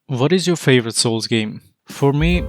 What is your favorite Souls game? For me,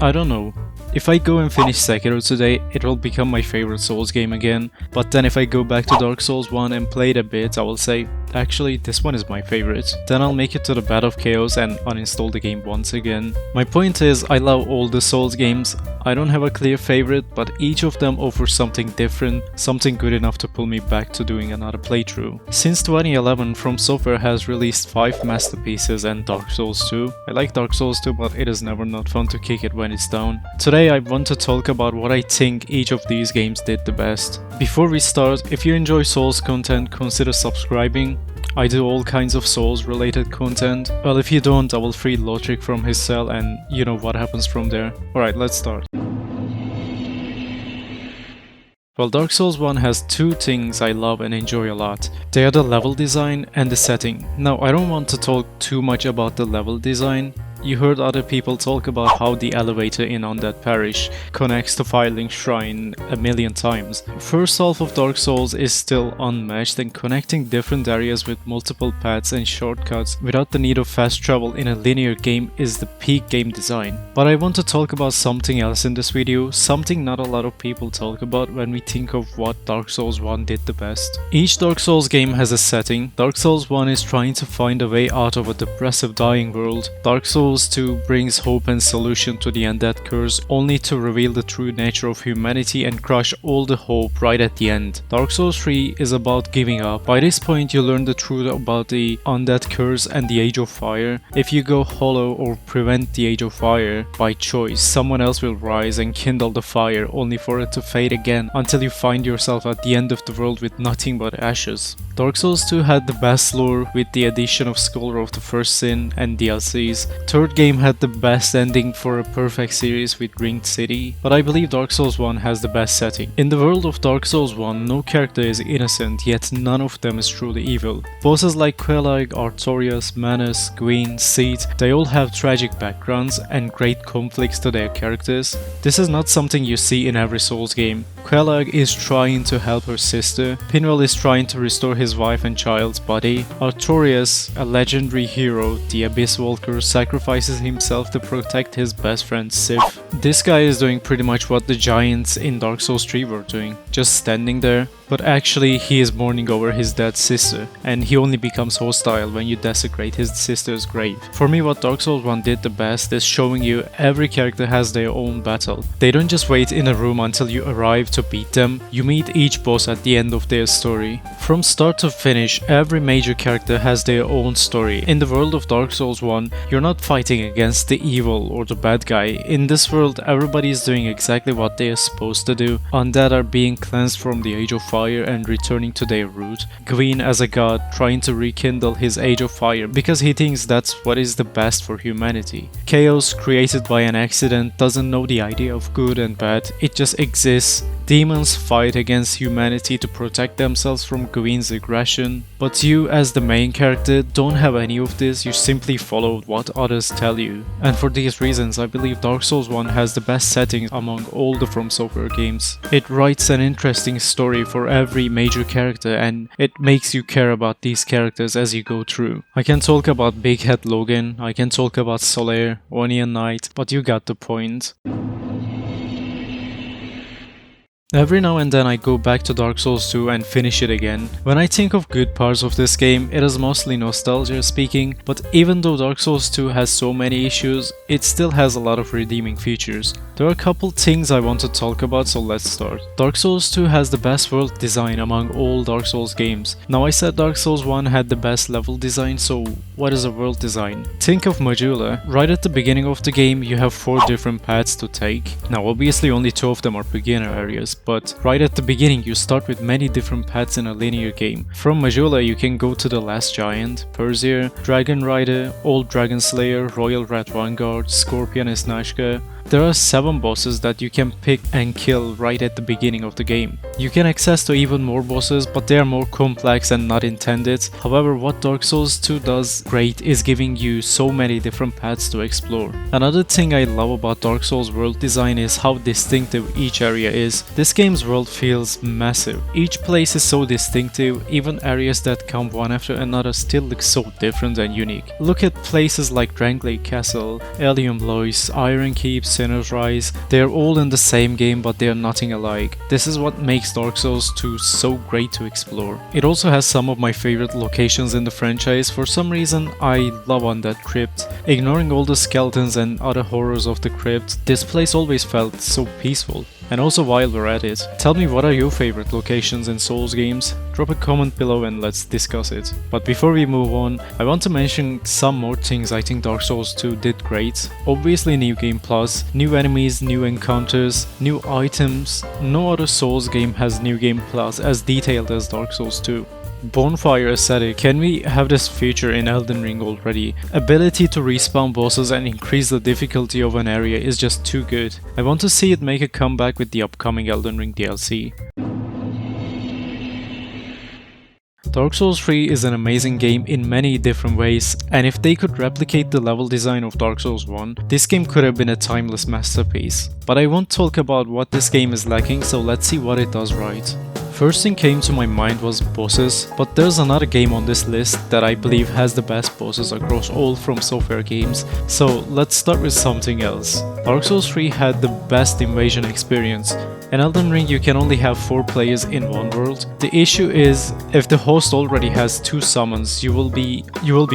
I don't know. If I go and finish Sekiro today, it will become my favorite Souls game again, but then if I go back to Dark Souls 1 and play it a bit, I will say, actually, this one is my favorite. Then I'll make it to the Bed of Chaos and uninstall the game once again. My point is, I love all the Souls games. I don't have a clear favorite, but each of them offers something different, something good enough to pull me back to doing another playthrough. Since 2011, From Software has released 5 masterpieces and Dark Souls 2. I like Dark Souls 2, but it is never not fun to kick it when it's down. Today I want to talk about what I think each of these games did the best. Before we start, if you enjoy Souls content, consider subscribing. I do all kinds of Souls related content. Well, if you don't, I will free Lotric from his cell and you know what happens from there. Alright, let's start. Well, Dark Souls 1 has 2 things I love and enjoy a lot. They are the level design and the setting. Now, I don't want to talk too much about the level design. You heard other people talk about how the elevator in Undead Parish connects to Firelink Shrine a million times. First half of Dark Souls is still unmatched, and connecting different areas with multiple paths and shortcuts without the need of fast travel in a linear game is the peak game design. But I want to talk about something else in this video, something not a lot of people talk about when we think of what Dark Souls 1 did the best. Each Dark Souls game has a setting. Dark Souls 1 is trying to find a way out of a depressive dying world. Dark Souls 2 brings hope and solution to the undead curse, only to reveal the true nature of humanity and crush all the hope right at the end. Dark Souls 3 is about giving up. By this point you learn the truth about the undead curse and the Age of Fire. If you go hollow or prevent the Age of Fire by choice, someone else will rise and kindle the fire, only for it to fade again until you find yourself at the end of the world with nothing but ashes. Dark Souls 2 had the best lore with the addition of Scholar of the First Sin and DLCs. Third game had the best ending for a perfect series with Ringed City, but I believe Dark Souls 1 has the best setting. In the world of Dark Souls 1, no character is innocent, yet none of them is truly evil. Bosses like Quelag, Artorias, Manus, Gwyn, Seed, they all have tragic backgrounds and great conflicts to their characters. This is not something you see in every Souls game. Quelag is trying to help her sister, Pinwell is trying to restore his wife and child's body, Artorias, a legendary hero, the Abyss Walker, sacrifices himself to protect his best friend Sif. This guy is doing pretty much what the giants in Dark Souls 3 were doing, just standing there. But actually he is mourning over his dead sister, and he only becomes hostile when you desecrate his sister's grave. For me, what Dark Souls 1 did the best is showing you every character has their own battle. They don't just wait in a room until you arrive to beat them, you meet each boss at the end of their story. From start to finish, every major character has their own story. In the world of Dark Souls 1, you're not fighting against the evil or the bad guy. In this world, everybody is doing exactly what they are supposed to do. Undead are being cleansed from the Age of Fire and returning to their root. Gwyn as a god trying to rekindle his Age of Fire because he thinks that's what is the best for humanity. Chaos created by an accident doesn't know the idea of good and bad, it just exists. Demons fight against humanity to protect themselves from Gwyn's aggression, but you as the main character don't have any of this, you simply follow what others tell you. And for these reasons, I believe Dark Souls 1 has the best setting among all the From Software games. It writes an interesting story for every major character and it makes you care about these characters as you go through. I can talk about Big Head Logan, I can talk about Solaire, Onion Knight, but you got the point. Every now and then I go back to Dark Souls 2 and finish it again. When I think of good parts of this game, it is mostly nostalgia speaking, but even though Dark Souls 2 has so many issues, it still has a lot of redeeming features. There are a couple things I want to talk about, so let's start. Dark Souls 2 has the best world design among all Dark Souls games. Now I said Dark Souls 1 had the best level design, so what is a world design? Think of Majula. Right at the beginning of the game you have 4 different paths to take. Now obviously only 2 of them are beginner areas, but right at the beginning you start with many different paths in a linear game. From Majula you can go to the Last Giant, Perseer, Dragon Rider, Old Dragon Slayer, Royal Red Vanguard, Scorpion Isnashka, There are 7 bosses that you can pick and kill right at the beginning of the game. You can access to even more bosses, but they are more complex and not intended. However, what Dark Souls 2 does great is giving you so many different paths to explore. Another thing I love about Dark Souls world design is how distinctive each area is. This game's world feels massive. Each place is so distinctive, even areas that come one after another still look so different and unique. Look at places like Drangley Castle, Elium Lois, Iron Keep, Sinner's Rise. They are all in the same game, but they are nothing alike. This is what makes Dark Souls 2 so great to explore. It also has some of my favorite locations in the franchise. For some reason, I love Undead Crypt. Ignoring all the skeletons and other horrors of the crypt, this place always felt so peaceful. And also, while we're at it, tell me, what are your favorite locations in Souls games? Drop a comment below and let's discuss it. But before we move on, I want to mention some more things I think Dark Souls 2 did great. Obviously New Game Plus, new enemies, new encounters, new items. No other Souls game has New Game Plus as detailed as Dark Souls 2. Bonfire aesthetic. Can we have this feature in Elden Ring already? Ability to respawn bosses and increase the difficulty of an area is just too good. I want to see it make a comeback with the upcoming Elden Ring DLC. Dark Souls 3 is an amazing game in many different ways, and if they could replicate the level design of Dark Souls 1, this game could have been a timeless masterpiece. But I won't talk about what this game is lacking, so let's see what it does right. First thing came to my mind was bosses, but there's another game on this list that I believe has the best bosses across all From Software games, so let's start with something else. Dark Souls 3 had the best invasion experience. In Elden Ring you can only have 4 players in one world. The issue is, if the host already has 2 summons, you will be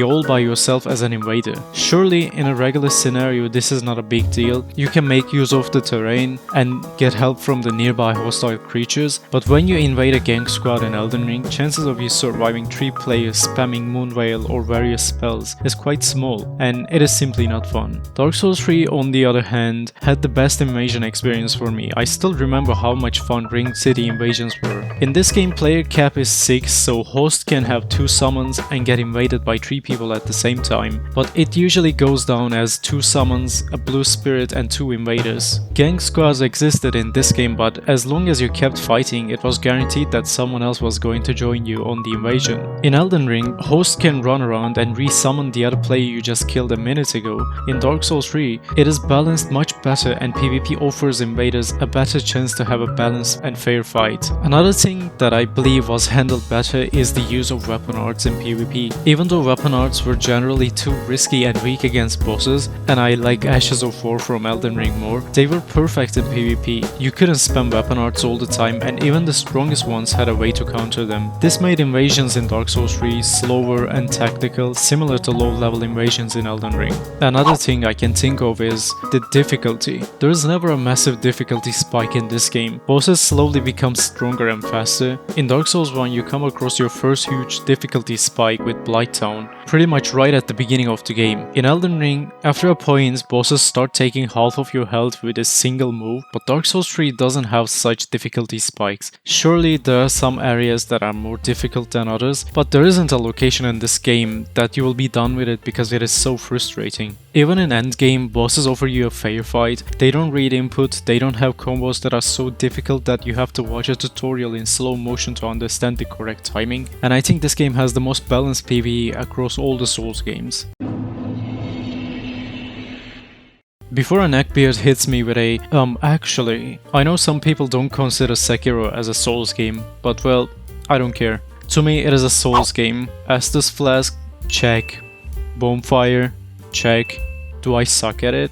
all by yourself as an invader. Surely in a regular scenario this is not a big deal. You can make use of the terrain and get help from the nearby hostile creatures, but when you invade a gang squad in Elden Ring, chances of you surviving 3 players spamming Moonveil or various spells is quite small, and it is simply not fun. Dark Souls 3 on the other hand had the best invasion experience for me. I still remember how much fun Ring City invasions were. In this game player cap is 6, so host can have 2 summons and get invaded by 3 people at the same time, but it usually goes down as 2 summons, a blue spirit and 2 invaders. Gang squads existed in this game, but as long as you kept fighting it was guaranteed that someone else was going to join you on the invasion. In Elden Ring, host can run around and re-summon the other player you just killed a minute ago. In Dark Souls 3, it is balanced much better and PvP offers invaders a better chance to have a balanced and fair fight. Another thing that I believe was handled better is the use of weapon arts in PvP. Even though weapon arts were generally too risky and weak against bosses, and I like Ashes of War from Elden Ring more, they were perfect in PvP. You couldn't spam weapon arts all the time, and even the strongest ones had a way to counter them. This made invasions in Dark Souls 3 slower and tactical, similar to low-level invasions in Elden Ring. Another thing I can think of is the difficulty. There is never a massive difficulty spike in this game. Bosses slowly become stronger and faster. In Dark Souls 1 you come across your first huge difficulty spike with Blighttown, pretty much right at the beginning of the game. In Elden Ring, after a point, bosses start taking half of your health with a single move, but Dark Souls 3 doesn't have such difficulty spikes. Surely there are some areas that are more difficult than others, but there isn't a location in this game that you will be done with it because it is so frustrating. Even in endgame, bosses offer you a fair fight. They don't read input, they don't have combos that are so difficult that you have to watch a tutorial in slow motion to understand the correct timing, and I think this game has the most balanced PvE across all the Souls games. Before a neckbeard hits me with a actually, I know some people don't consider Sekiro as a Souls game, but well, I don't care. To me it is a Souls game. Estus Flask? Check. Bonfire? Check. Do I suck at it?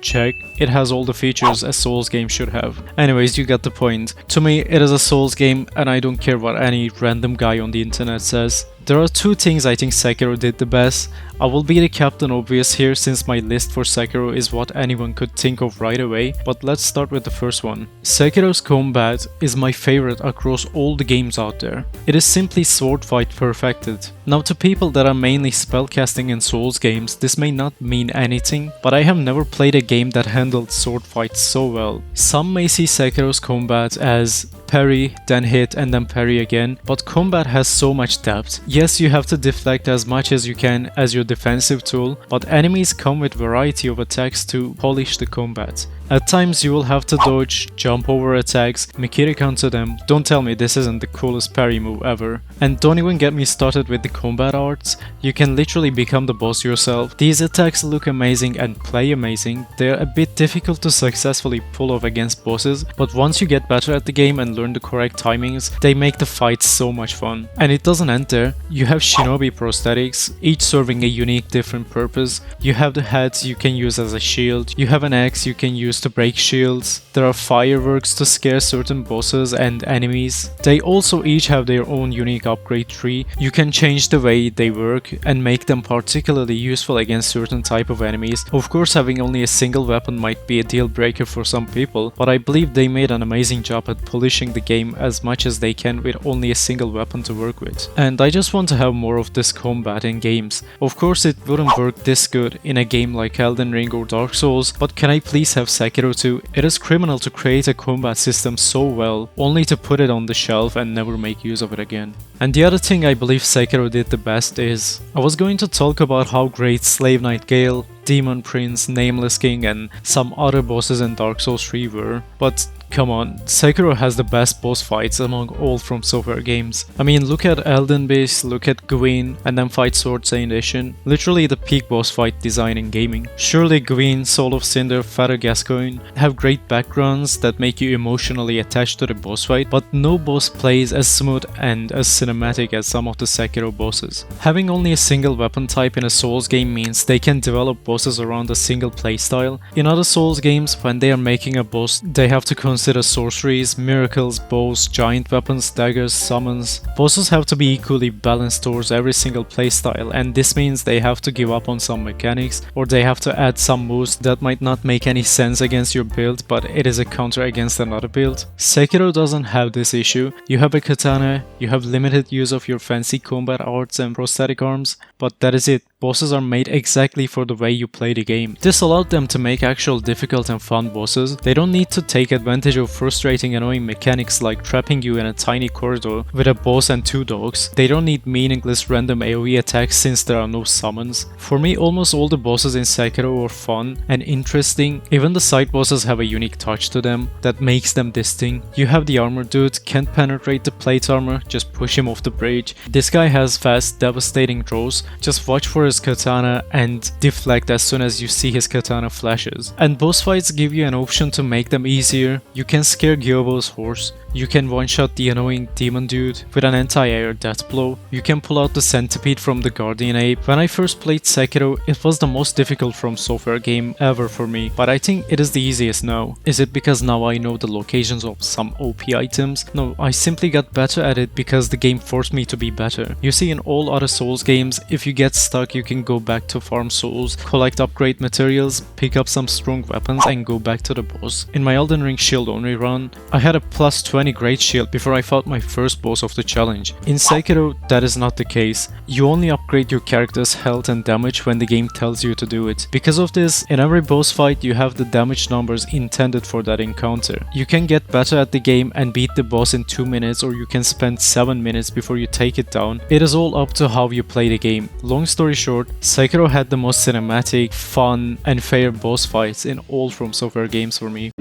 Check. It has all the features a Souls game should have. Anyways, you get the point. To me, it is a Souls game and I don't care what any random guy on the internet says. There are 2 things I think Sekiro did the best. I will be the Captain Obvious here since my list for Sekiro is what anyone could think of right away, but let's start with the first one. Sekiro's combat is my favorite across all the games out there. It is simply sword fight perfected. Now to people that are mainly spellcasting in Souls games, this may not mean anything, but I have never played a game that handled sword fights so well. Some may see Sekiro's combat as parry, then hit, and then parry again, but combat has so much depth. Yes, you have to deflect as much as you can as your defensive tool, but enemies come with variety of attacks to polish the combat. At times you will have to dodge, jump over attacks, Mikiri counter them. Don't tell me this isn't the coolest parry move ever. And don't even get me started with the combat arts. You can literally become the boss yourself. These attacks look amazing and play amazing. They're a bit difficult to successfully pull off against bosses, but once you get better at the game and learn the correct timings, they make the fights so much fun. And it doesn't end there. You have shinobi prosthetics, each serving a unique different purpose. You have the heads you can use as a shield. You have an axe you can use to break shields. There are fireworks to scare certain bosses and enemies. They also each have their own unique upgrade tree. You can change the way they work and make them particularly useful against certain type of enemies. Of course, having only a single weapon might be a deal breaker for some people, but I believe they made an amazing job at polishing the game as much as they can with only a single weapon to work with. And I just want to have more of this combat in games. Of course, it wouldn't work this good in a game like Elden Ring or Dark Souls, but can I please have Sekiro too? It is criminal to create a combat system so well, only to put it on the shelf and never make use of it again. And the other thing I believe Sekiro did the best is, I was going to talk about how great Slave Knight Gale, Demon Prince, Nameless King and some other bosses in Dark Souls 3 were, but come on, Sekiro has the best boss fights among all From Software games. I mean, look at Elden Beast, look at Gwyn, and then fight Sword Saint Ishin. Literally the peak boss fight design in gaming. Surely Gwyn, Soul of Cinder, Father Gascoigne have great backgrounds that make you emotionally attached to the boss fight, but no boss plays as smooth and as cinematic as some of the Sekiro bosses. Having only a single weapon type in a Souls game means they can develop bosses around a single playstyle. In other Souls games, when they are making a boss, they have to consider sorceries, miracles, bows, giant weapons, daggers, summons. Bosses have to be equally balanced towards every single playstyle, and this means they have to give up on some mechanics, or they have to add some moves that might not make any sense against your build, but it is a counter against another build. Sekiro doesn't have this issue. You have a katana, you have limited use of your fancy combat arts and prosthetic arms, but that is it. Bosses are made exactly for the way you play the game. This allowed them to make actual difficult and fun bosses. They don't need to take advantage of frustrating annoying mechanics like trapping you in a tiny corridor with a boss and two dogs. They don't need meaningless random AoE attacks since there are no summons. For me, almost all the bosses in Sekiro are fun and interesting. Even the side bosses have a unique touch to them that makes them distinct. You have the armor dude, can't penetrate the plate armor, just push him off the bridge. This guy has fast, devastating draws. Just watch for his katana and deflect as soon as you see his katana flashes. And boss fights give you an option to make them easier. You can scare Gyobo's horse. You can one-shot the annoying demon dude with an anti-air death blow. You can pull out the centipede from the guardian ape. When I first played Sekiro, it was the most difficult From Software game ever for me, but I think it is the easiest now. Is it because now I know the locations of some OP items? No, I simply got better at it because the game forced me to be better. You see, in all other Souls games, if you get stuck, you can go back to farm souls, collect upgrade materials, pick up some strong weapons and go back to the boss. In my Elden Ring shield only run, I had a plus 20 great shield before I fought my first boss of the challenge. In Sekiro, that is not the case. You only upgrade your character's health and damage when the game tells you to do it. Because of this, in every boss fight you have the damage numbers intended for that encounter. You can get better at the game and beat the boss in 2 minutes, or you can spend 7 minutes before you take it down. It is all up to how you play the game. Long story short, Sekiro had the most cinematic, fun and fair boss fights in all From Software games for me.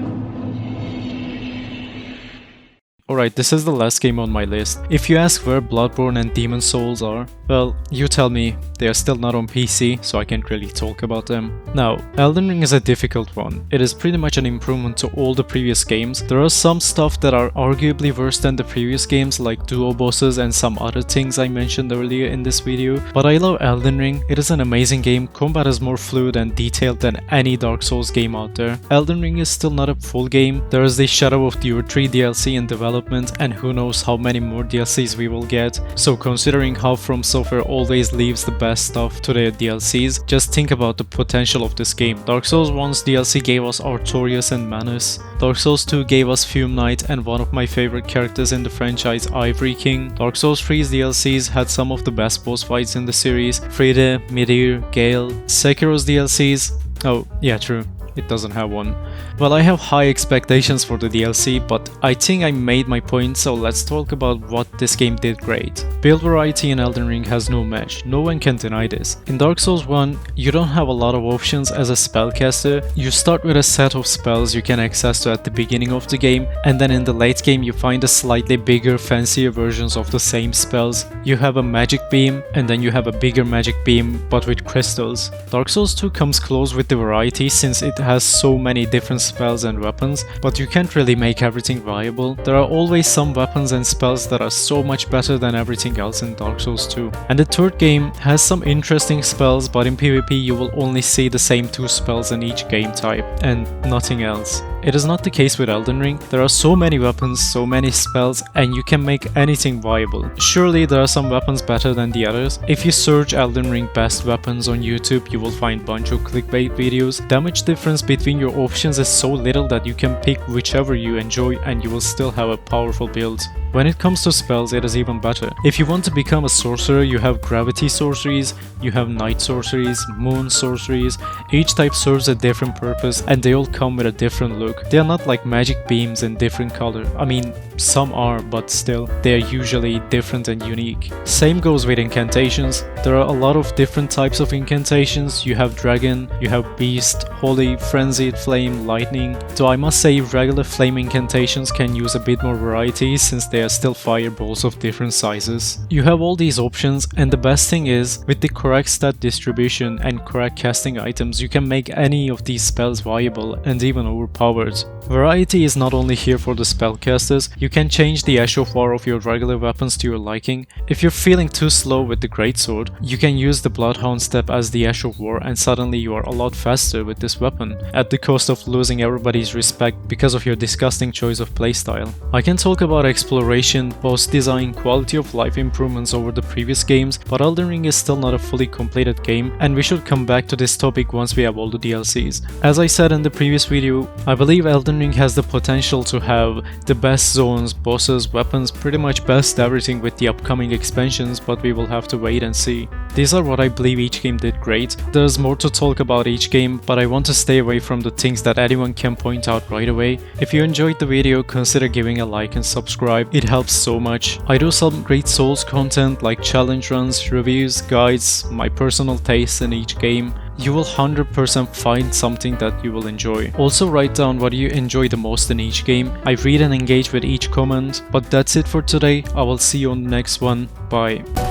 Alright, this is the last game on my list. If you ask where Bloodborne and Demon Souls are, well, you tell me. They are still not on PC, so I can't really talk about them. Now, Elden Ring is a difficult one. It is pretty much an improvement to all the previous games. There are some stuff that are arguably worse than the previous games, like duo bosses and some other things I mentioned earlier in this video, but I love Elden Ring. It is an amazing game. Combat is more fluid and detailed than any Dark Souls game out there. Elden Ring is still not a full game. There is the Shadow of the Earth 3 DLC in development, and who knows how many more DLCs we will get. So considering how From Software always leaves the best stuff to their DLCs, just think about the potential of this game. Dark Souls 1's DLC gave us Artorias and Manus. Dark Souls 2 gave us Fume Knight and one of my favorite characters in the franchise, Ivory King. Dark Souls 3's DLCs had some of the best boss fights in the series, Friede, Midir, Gale. Sekiro's DLCs, oh yeah, true, it doesn't have one. Well, I have high expectations for the DLC, but I think I made my point, so let's talk about what this game did great. Build variety in Elden Ring has no match, no one can deny this. In Dark Souls 1, you don't have a lot of options as a spellcaster. You start with a set of spells you can access to at the beginning of the game, and then in the late game you find a slightly bigger, fancier versions of the same spells. You have a magic beam, and then you have a bigger magic beam, but with crystals. Dark Souls 2 comes close with the variety since it has so many different spells and weapons, but you can't really make everything viable. There are always some weapons and spells that are so much better than everything else in Dark Souls 2. And the third game has some interesting spells, but in PvP you will only see the same 2 spells in each game type, and nothing else. It is not the case with Elden Ring. There are so many weapons, so many spells, and you can make anything viable. Surely there are some weapons better than the others. If you search Elden Ring best weapons on YouTube, you will find bunch of clickbait videos. Damage difference between your options is so little that you can pick whichever you enjoy and you will still have a powerful build. When it comes to spells, it is even better. If you want to become a sorcerer, you have gravity sorceries, you have night sorceries, moon sorceries. Each type serves a different purpose and they all come with a different look. They are not like magic beams in different color. I mean, some are, but still, they are usually different and unique. Same goes with incantations. There are a lot of different types of incantations. You have dragon, you have beast, holy, frenzied, flame, lightning. Though I must say regular flame incantations can use a bit more variety since they are still fireballs of different sizes. You have all these options, and the best thing is, with the correct stat distribution and correct casting items, you can make any of these spells viable and even overpowered. Variety is not only here for the spellcasters, you can change the Ash of War of your regular weapons to your liking. If you're feeling too slow with the greatsword, you can use the Bloodhound step as the Ash of War and suddenly you are a lot faster with this weapon, at the cost of losing everybody's respect because of your disgusting choice of playstyle. I can talk about exploration, boss design, quality of life improvements over the previous games, but Elden Ring is still not a fully completed game and we should come back to this topic once we have all the DLCs. As I said in the previous video, I believe Elden Ring has the potential to have the best zones, bosses, weapons, pretty much best everything with the upcoming expansions, but we will have to wait and see. These are what I believe each game did great. There's more to talk about each game, but I want to stay away from the things that anyone can point out right away. If you enjoyed the video, consider giving a like and subscribe, it helps so much. I do some great Souls content like challenge runs, reviews, guides, my personal tastes in each game. You will 100% find something that you will enjoy. Also write down what you enjoy the most in each game. I read and engage with each comment, but that's it for today. I will see you on the next one. Bye.